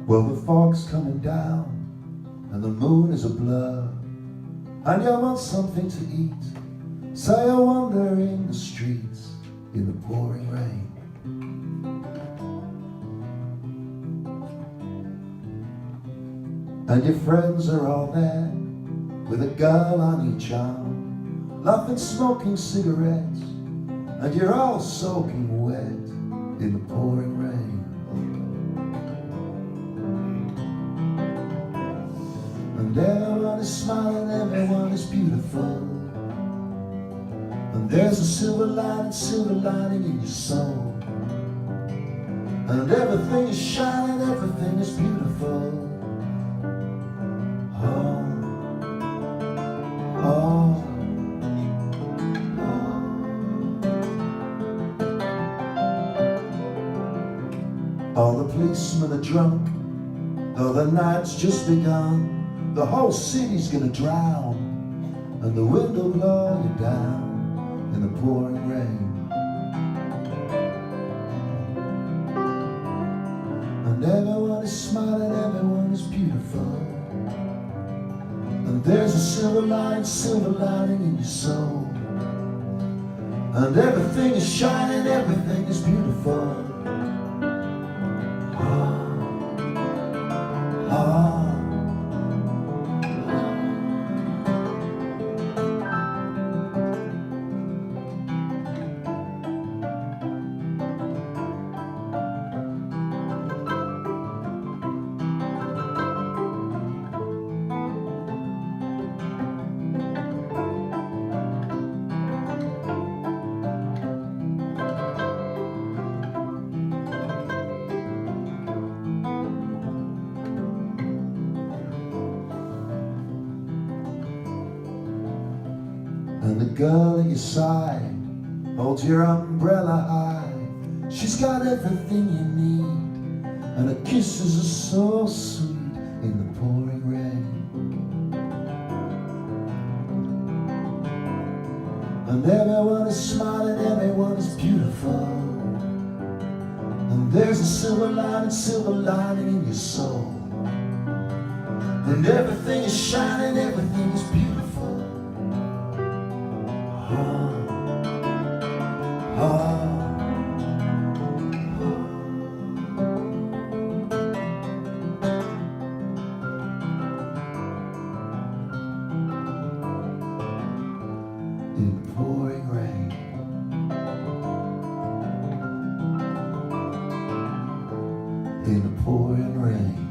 Well, the fog's coming down and the moon is a blur, and you want something to eat, so you wander in the streets in the pouring rain. And your friends are all there with a girl on each arm, laughing, smoking cigarettes, and you're all soaking wet in the pouring rain. And everyone is smiling, everyone is beautiful, and there's a silver lining in your soul, and everything is shining, everything is beautiful. Oh, oh, oh. All the policemen are drunk, though the night's just begun. The whole city's gonna drown, and the wind will blow you down in the pouring rain. And everyone is smiling, everyone is beautiful, and there's a silver lining in your soul, and everything is shining, everything is beautiful. Ah, ah. And the girl at your side holds your umbrella high. She's got everything you need, and her kisses are so sweet in the pouring rain. And everyone is smiling, everyone is beautiful, and there's a silver lining in your soul, and everything is shining, everything is beautiful. In the pouring rain, in the pouring rain.